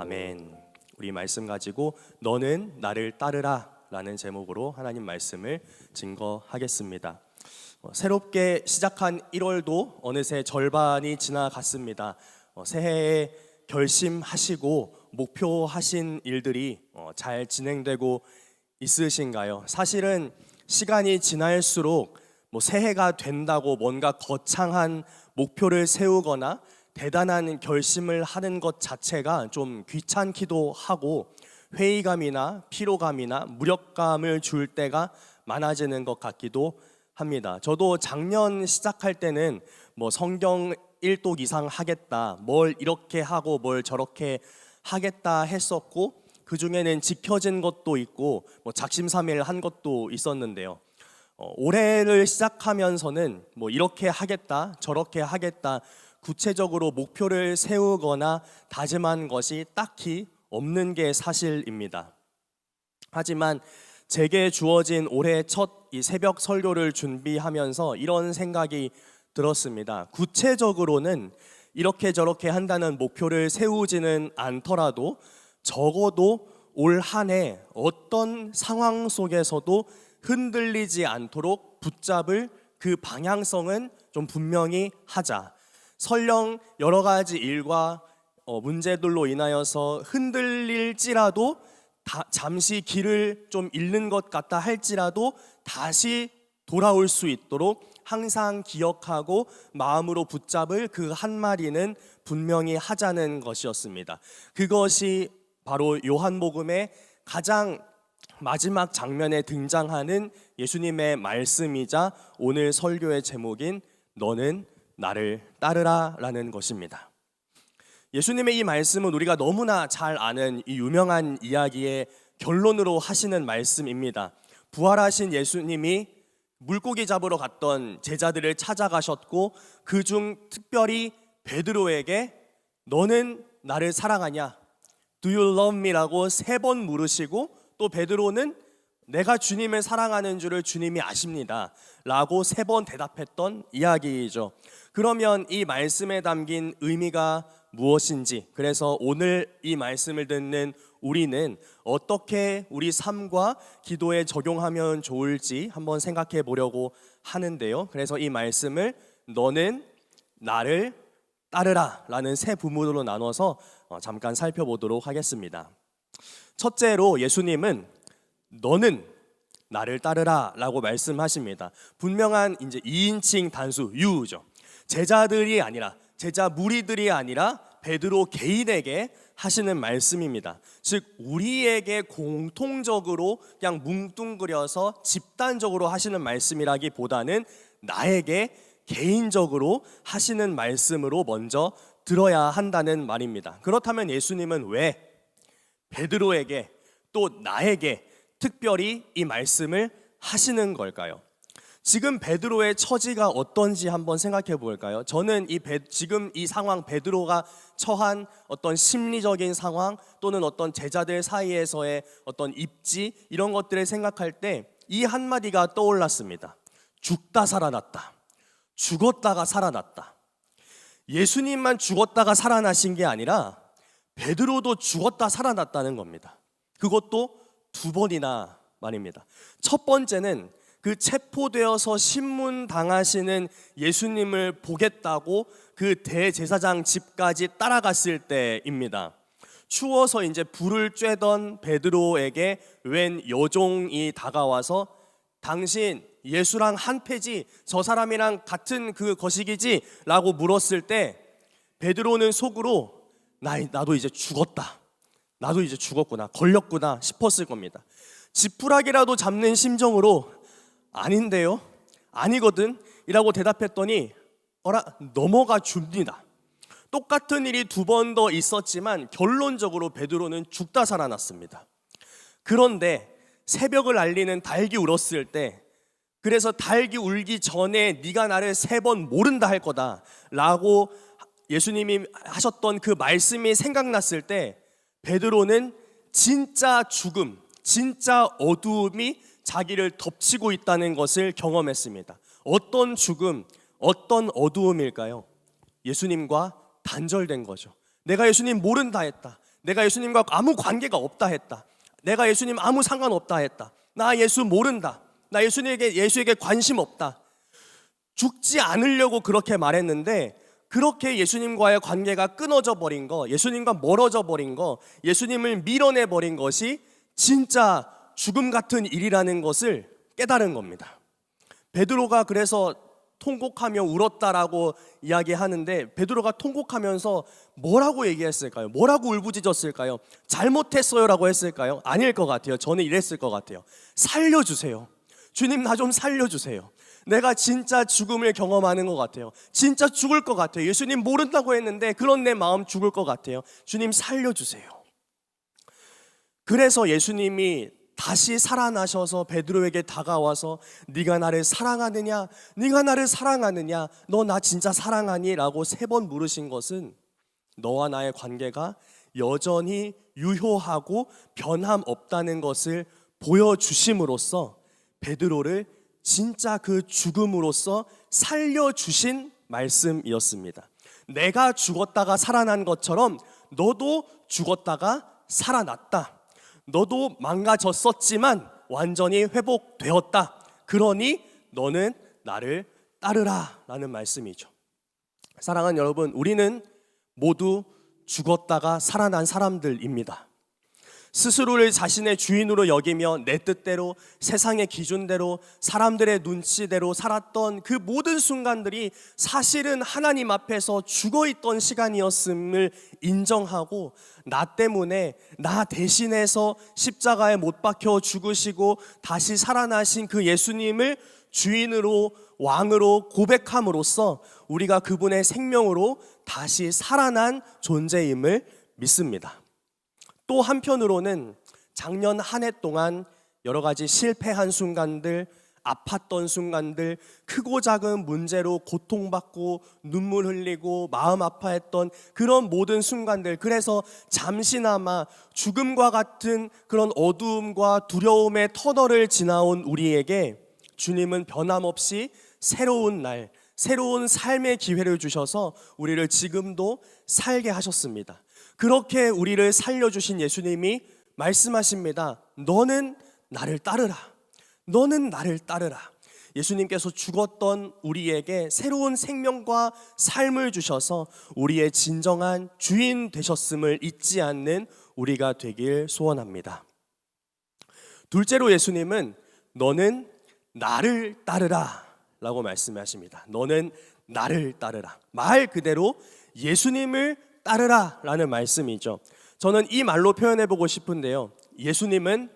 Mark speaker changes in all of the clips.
Speaker 1: 아멘. 우리 말씀 가지고 너는 나를 따르라 라는 제목으로 하나님 말씀을 증거하겠습니다. 새롭게 시작한 1월도 어느새 절반이 지나갔습니다. 새해에 결심하시고 목표하신 일들이 잘 진행되고 있으신가요? 사실은 시간이 지날수록 새해가 된다고 뭔가 거창한 목표를 세우거나 대단한 결심을 하는 것 자체가 좀 귀찮기도 하고 회의감이나 피로감이나 무력감을 줄 때가 많아지는 것 같기도 합니다. 저도 작년 시작할 때는 성경 1독 이상 하겠다, 뭘 이렇게 하고 뭘 저렇게 하겠다 했었고, 그 중에는 지켜진 것도 있고 작심삼일 한 것도 있었는데요. 올해를 시작하면서는 이렇게 하겠다, 저렇게 하겠다, 구체적으로 목표를 세우거나 다짐한 것이 딱히 없는 게 사실입니다. 하지만 제게 주어진 올해 첫 이 새벽 설교를 준비하면서 이런 생각이 들었습니다. 구체적으로는 이렇게 저렇게 한다는 목표를 세우지는 않더라도 적어도 올 한 해 어떤 상황 속에서도 흔들리지 않도록 붙잡을 그 방향성은 좀 분명히 하자. 설령 여러 가지 일과 문제들로 인하여서 흔들릴지라도 잠시 길을 좀 잃는 것 같다 할지라도 다시 돌아올 수 있도록 항상 기억하고 마음으로 붙잡을 그 한마디는 분명히 하자는 것이었습니다. 그것이 바로 요한복음의 가장 마지막 장면에 등장하는 예수님의 말씀이자 오늘 설교의 제목인 너는 나를 따르라 라는 것입니다. 예수님의 이 말씀은 우리가 너무나 잘 아는 이 유명한 이야기의 결론으로 하시는 말씀입니다. 부활하신 예수님이 물고기 잡으러 갔던 제자들을 찾아가셨고 그중 특별히 베드로에게 너는 나를 사랑하냐? Do you love me? 라고 3번 물으시고 또 베드로는 내가 주님을 사랑하는 줄을 주님이 아십니다 라고 3번 대답했던 이야기이죠. 그러면 이 말씀에 담긴 의미가 무엇인지, 그래서 오늘 이 말씀을 듣는 우리는 어떻게 우리 삶과 기도에 적용하면 좋을지 한번 생각해 보려고 하는데요. 그래서 이 말씀을 너는 나를 따르라 라는 세 부문으로 나눠서 잠깐 살펴보도록 하겠습니다. 첫째로 예수님은 너는 나를 따르라 라고 말씀하십니다. 분명한 이제 2인칭 단수 you죠. 제자들이 아니라, 제자 무리들이 아니라 베드로 개인에게 하시는 말씀입니다. 즉 우리에게 공통적으로 그냥 뭉뚱그려서 집단적으로 하시는 말씀이라기보다는 나에게 개인적으로 하시는 말씀으로 먼저 들어야 한다는 말입니다. 그렇다면 예수님은 왜 베드로에게 또 나에게 특별히 이 말씀을 하시는 걸까요? 지금 베드로의 처지가 어떤지 한번 생각해 볼까요? 저는 지금 이 상황, 베드로가 처한 어떤 심리적인 상황 또는 어떤 제자들 사이에서의 어떤 입지, 이런 것들을 생각할 때 이 한마디가 떠올랐습니다. 죽다 살아났다. 죽었다가 살아났다. 예수님만 죽었다가 살아나신 게 아니라 베드로도 죽었다 살아났다는 겁니다. 그것도 2번이나 말입니다. 첫 번째는 그 체포되어서 신문 당하시는 예수님을 보겠다고 그 대제사장 집까지 따라갔을 때입니다. 추워서 이제 불을 쬐던 베드로에게 웬 여종이 다가와서 당신 예수랑 한패지, 저 사람이랑 같은 그 거식이지? 라고 물었을 때 베드로는 속으로 나도 이제 죽었다, 나도 이제 죽었구나, 걸렸구나 싶었을 겁니다. 지푸라기라도 잡는 심정으로 아닌데요? 아니거든? 이라고 대답했더니 넘어가 줍니다. 똑같은 일이 2번 더 있었지만 결론적으로 베드로는 죽다 살아났습니다. 그런데 새벽을 알리는 닭이 울었을 때, 그래서 닭이 울기 전에 네가 나를 3번 모른다 할 거다 라고 예수님이 하셨던 그 말씀이 생각났을 때 베드로는 진짜 죽음, 진짜 어두움이 자기를 덮치고 있다는 것을 경험했습니다. 어떤 죽음, 어떤 어두움일까요? 예수님과 단절된 거죠. 내가 예수님 모른다 했다. 내가 예수님과 아무 관계가 없다 했다. 내가 예수님 아무 상관없다 했다. 나 예수 모른다. 나 예수에게 관심 없다. 죽지 않으려고 그렇게 말했는데, 그렇게 예수님과의 관계가 끊어져 버린 거, 예수님과 멀어져 버린 거, 예수님을 밀어내 버린 것이 진짜 죽음 같은 일이라는 것을 깨달은 겁니다. 베드로가 그래서 통곡하며 울었다라고 이야기하는데, 베드로가 통곡하면서 뭐라고 얘기했을까요? 뭐라고 울부짖었을까요? 잘못했어요라고 했을까요? 아닐 것 같아요. 저는 이랬을 것 같아요. 살려주세요. 주님, 나 좀 살려주세요. 내가 진짜 죽음을 경험하는 것 같아요. 진짜 죽을 것 같아요. 예수님 모른다고 했는데 그런 내 마음 죽을 것 같아요. 주님 살려주세요. 그래서 예수님이 다시 살아나셔서 베드로에게 다가와서 네가 나를 사랑하느냐? 네가 나를 사랑하느냐? 너 나 진짜 사랑하니? 라고 3번 물으신 것은 너와 나의 관계가 여전히 유효하고 변함없다는 것을 보여주심으로써 베드로를 진짜 그 죽음으로써 살려주신 말씀이었습니다. 내가 죽었다가 살아난 것처럼 너도 죽었다가 살아났다. 너도 망가졌었지만 완전히 회복되었다. 그러니 너는 나를 따르라 라는 말씀이죠. 사랑하는 여러분, 우리는 모두 죽었다가 살아난 사람들입니다. 스스로를 자신의 주인으로 여기며 내 뜻대로, 세상의 기준대로, 사람들의 눈치대로 살았던 그 모든 순간들이 사실은 하나님 앞에서 죽어있던 시간이었음을 인정하고, 나 때문에 나 대신해서 십자가에 못 박혀 죽으시고 다시 살아나신 그 예수님을 주인으로, 왕으로 고백함으로써 우리가 그분의 생명으로 다시 살아난 존재임을 믿습니다. 또 한편으로는 작년 한 해 동안 여러 가지 실패한 순간들, 아팠던 순간들, 크고 작은 문제로 고통받고 눈물 흘리고 마음 아파했던 그런 모든 순간들, 그래서 잠시나마 죽음과 같은 그런 어두움과 두려움의 터널을 지나온 우리에게 주님은 변함없이 새로운 날, 새로운 삶의 기회를 주셔서 우리를 지금도 살게 하셨습니다. 그렇게 우리를 살려주신 예수님이 말씀하십니다. 너는 나를 따르라. 너는 나를 따르라. 예수님께서 죽었던 우리에게 새로운 생명과 삶을 주셔서 우리의 진정한 주인 되셨음을 잊지 않는 우리가 되길 소원합니다. 둘째로 예수님은 너는 나를 따르라 라고 말씀하십니다. 너는 나를 따르라. 말 그대로 예수님을 따르라 라는 말씀이죠. 저는 이 말로 표현해보고 싶은데요, 예수님은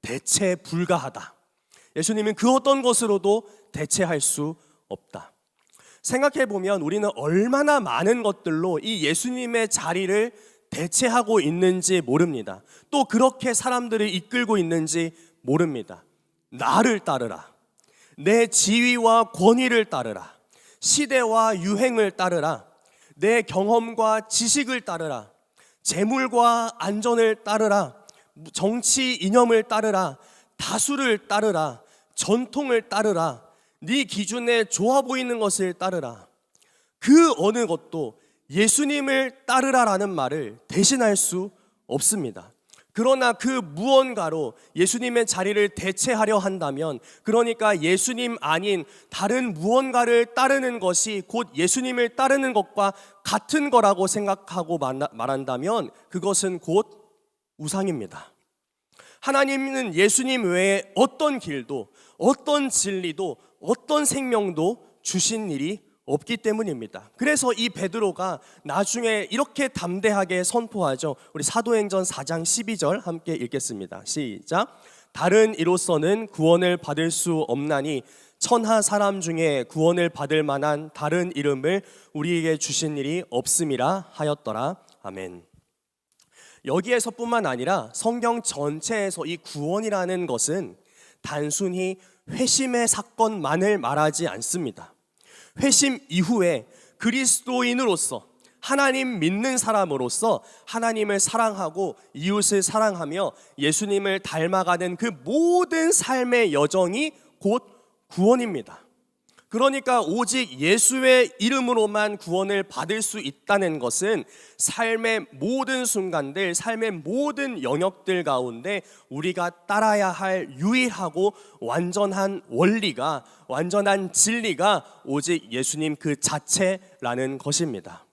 Speaker 1: 대체 불가하다. 예수님은 그 어떤 것으로도 대체할 수 없다. 생각해보면 우리는 얼마나 많은 것들로 이 예수님의 자리를 대체하고 있는지 모릅니다. 또 그렇게 사람들을 이끌고 있는지 모릅니다. 나를 따르라. 내 지위와 권위를 따르라. 시대와 유행을 따르라. 내 경험과 지식을 따르라. 재물과 안전을 따르라. 정치 이념을 따르라. 다수를 따르라. 전통을 따르라. 네 기준에 좋아 보이는 것을 따르라. 그 어느 것도 예수님을 따르라라는 말을 대신할 수 없습니다. 그러나 그 무언가로 예수님의 자리를 대체하려 한다면, 그러니까 예수님 아닌 다른 무언가를 따르는 것이 곧 예수님을 따르는 것과 같은 거라고 생각하고 말한다면 그것은 곧 우상입니다. 하나님은 예수님 외에 어떤 길도, 어떤 진리도, 어떤 생명도 주신 일이 없기 때문입니다. 그래서 이 베드로가 나중에 이렇게 담대하게 선포하죠. 우리 사도행전 4장 12절 함께 읽겠습니다. 시작. 다른 이로서는 구원을 받을 수 없나니 천하 사람 중에 구원을 받을 만한 다른 이름을 우리에게 주신 일이 없음이라 하였더라. 아멘. 여기에서뿐만 아니라 성경 전체에서 이 구원이라는 것은 단순히 회심의 사건만을 말하지 않습니다. 회심 이후에 그리스도인으로서, 하나님 믿는 사람으로서 하나님을 사랑하고 이웃을 사랑하며 예수님을 닮아가는 그 모든 삶의 여정이 곧 구원입니다. 그러니까 오직 예수의 이름으로만 구원을 받을 수 있다는 것은 삶의 모든 순간들, 삶의 모든 영역들 가운데 우리가 따라야 할 유일하고 완전한 원리가, 완전한 진리가 오직 예수님 그 자체라는 것입니다.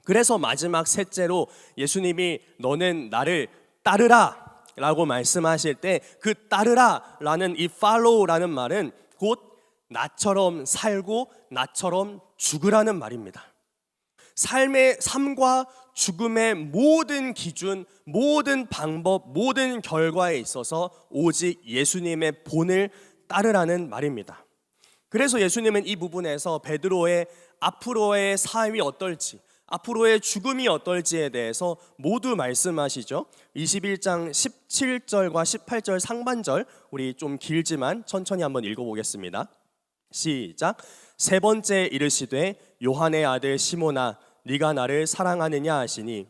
Speaker 1: 그래서 마지막 셋째로 예수님이 너는 나를 따르라 라고 말씀하실 때 그 따르라 라는 이 follow라는 말은 곧 나처럼 살고 나처럼 죽으라는 말입니다. 삶과 죽음의 모든 기준, 모든 방법, 모든 결과에 있어서 오직 예수님의 본을 따르라는 말입니다. 그래서 예수님은 이 부분에서 베드로의 앞으로의 삶이 어떨지, 앞으로의 죽음이 어떨지에 대해서 모두 말씀하시죠. 21장 17절과 18절 상반절, 우리 좀 길지만 천천히 한번 읽어보겠습니다. 시작. 세 번째 이르시되 요한의 아들 시몬아 네가 나를 사랑하느냐 하시니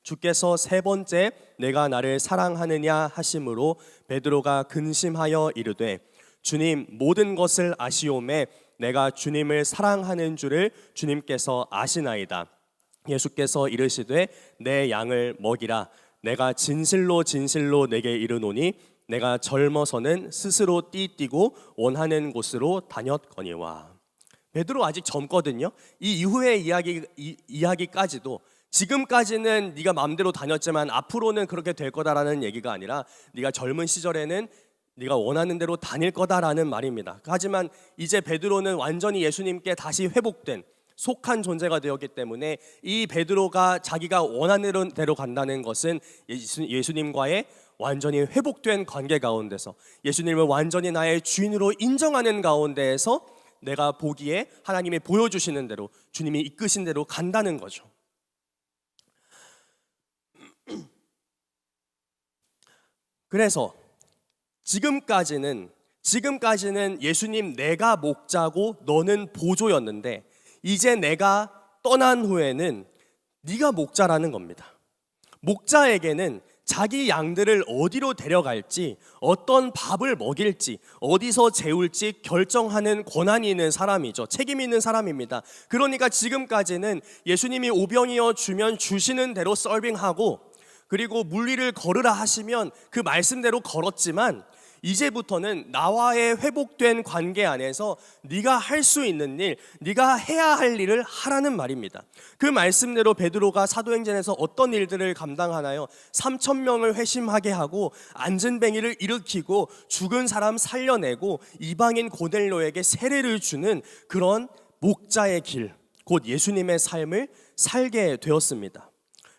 Speaker 1: 주께서 세 번째 내가 나를 사랑하느냐 하심으로 베드로가 근심하여 이르되 주님 모든 것을 아시오매 내가 주님을 사랑하는 줄을 주님께서 아시나이다. 예수께서 이르시되 내 양을 먹이라. 내가 진실로 진실로 내게 이르노니 내가 젊어서는 스스로 띠뛰고 원하는 곳으로 다녔거니와. 베드로 아직 젊거든요. 이 이후의 이야기까지도 지금까지는 네가 마음대로 다녔지만 앞으로는 그렇게 될 거다라는 얘기가 아니라 네가 젊은 시절에는 네가 원하는 대로 다닐 거다라는 말입니다. 하지만 이제 베드로는 완전히 예수님께 다시 회복된 속한 존재가 되었기 때문에 이 베드로가 자기가 원하는 대로 간다는 것은 예수님과의 완전히 회복된 관계 가운데서 예수님을 완전히 나의 주인으로 인정하는 가운데에서 내가 보기에 하나님이 보여주시는 대로 주님이 이끄신 대로 간다는 거죠. 그래서 지금까지는 예수님 내가 목자고 너는 보조였는데 이제 내가 떠난 후에는 네가 목자라는 겁니다. 목자에게는 자기 양들을 어디로 데려갈지, 어떤 밥을 먹일지, 어디서 재울지 결정하는 권한이 있는 사람이죠. 책임 있는 사람입니다. 그러니까 지금까지는 예수님이 오병이어 주면 주시는 대로 서빙하고, 그리고 물리를 걸으라 하시면 그 말씀대로 걸었지만 이제부터는 나와의 회복된 관계 안에서 네가 할 수 있는 일, 네가 해야 할 일을 하라는 말입니다. 그 말씀대로 베드로가 사도행전에서 어떤 일들을 감당하나요? 3,000명을 회심하게 하고 안전뱅이를 일으키고 죽은 사람 살려내고 이방인 고넬료에게 세례를 주는 그런 목자의 길, 곧 예수님의 삶을 살게 되었습니다.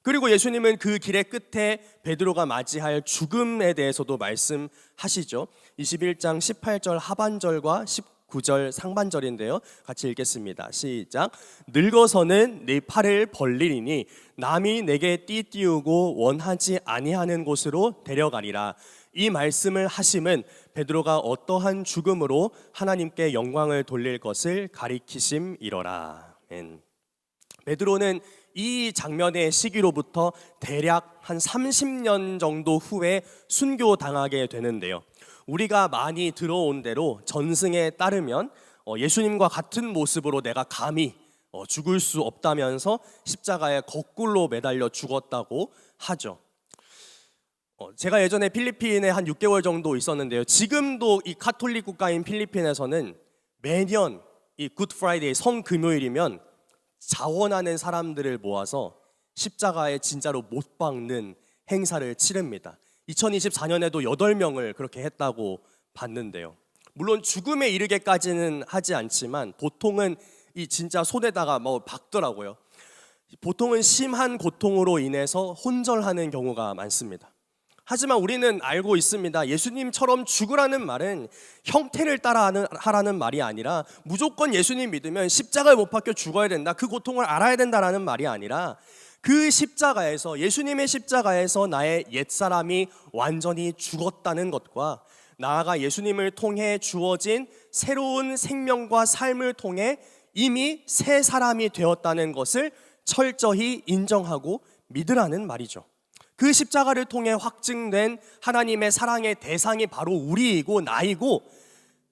Speaker 1: 그리고 예수님은 그 길의 끝에 베드로가 맞이할 죽음에 대해서도 말씀하시죠. 21장 18절 하반절과 19절 상반절인데요. 같이 읽겠습니다. 시작. 늙어서는 네 팔을 벌리리니 남이 내게 띠띠우고 원하지 아니하는 곳으로 데려가리라. 이 말씀을 하심은 베드로가 어떠한 죽음으로 하나님께 영광을 돌릴 것을 가리키심이로라. 베드로는 이 장면의 시기로부터 대략 한 30년 정도 후에 순교당하게 되는데요. 우리가 많이 들어온 대로 전승에 따르면 예수님과 같은 모습으로 내가 감히 죽을 수 없다면서 십자가에 거꾸로 매달려 죽었다고 하죠. 제가 예전에 필리핀에 한 6개월 정도 있었는데요. 지금도 이 카톨릭 국가인 필리핀에서는 매년 이 굿 프라이데이 성금요일이면 자원하는 사람들을 모아서 십자가에 진짜로 못 박는 행사를 치릅니다. 2024년에도 8명을 그렇게 했다고 봤는데요. 물론 죽음에 이르게까지는 하지 않지만 보통은 이 진짜 손에다가 뭐 박더라고요. 보통은 심한 고통으로 인해서 혼절하는 경우가 많습니다. 하지만 우리는 알고 있습니다. 예수님처럼 죽으라는 말은 형태를 따라 하라는 말이 아니라 무조건 예수님 믿으면 십자가에 못 박혀 죽어야 된다, 그 고통을 알아야 된다라는 말이 아니라 그 십자가에서, 예수님의 십자가에서 나의 옛사람이 완전히 죽었다는 것과 나아가 예수님을 통해 주어진 새로운 생명과 삶을 통해 이미 새 사람이 되었다는 것을 철저히 인정하고 믿으라는 말이죠. 그 십자가를 통해 확증된 하나님의 사랑의 대상이 바로 우리이고 나이고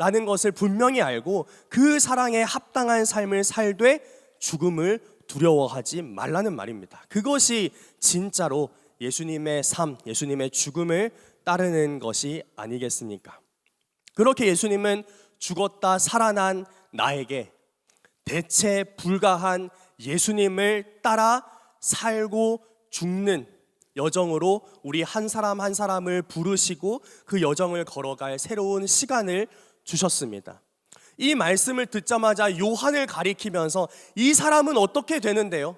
Speaker 1: 라는 것을 분명히 알고 그 사랑에 합당한 삶을 살되 죽음을 두려워하지 말라는 말입니다. 그것이 진짜로 예수님의 삶, 예수님의 죽음을 따르는 것이 아니겠습니까? 그렇게 예수님은 죽었다 살아난 나에게 대체 불가한 예수님을 따라 살고 죽는 여정으로 우리 한 사람 한 사람을 부르시고 그 여정을 걸어갈 새로운 시간을 주셨습니다. 이 말씀을 듣자마자 요한을 가리키면서 이 사람은 어떻게 되는데요?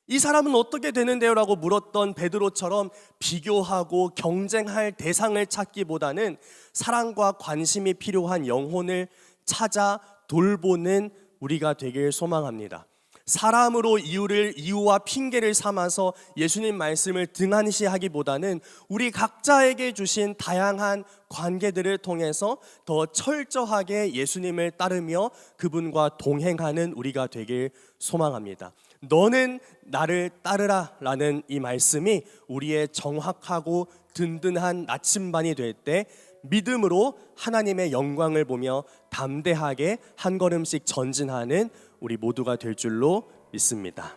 Speaker 1: 이 사람은 어떻게 되는데요? 라고 물었던 베드로처럼 비교하고 경쟁할 대상을 찾기보다는 사랑과 관심이 필요한 영혼을 찾아 돌보는 우리가 되길 소망합니다. 사람으로 이유와 핑계를 삼아서 예수님 말씀을 등한시하기보다는 우리 각자에게 주신 다양한 관계들을 통해서 더 철저하게 예수님을 따르며 그분과 동행하는 우리가 되길 소망합니다. 너는 나를 따르라 라는 이 말씀이 우리의 정확하고 든든한 나침반이 될 때 믿음으로 하나님의 영광을 보며 담대하게 한 걸음씩 전진하는 우리 모두가 될 줄로 믿습니다.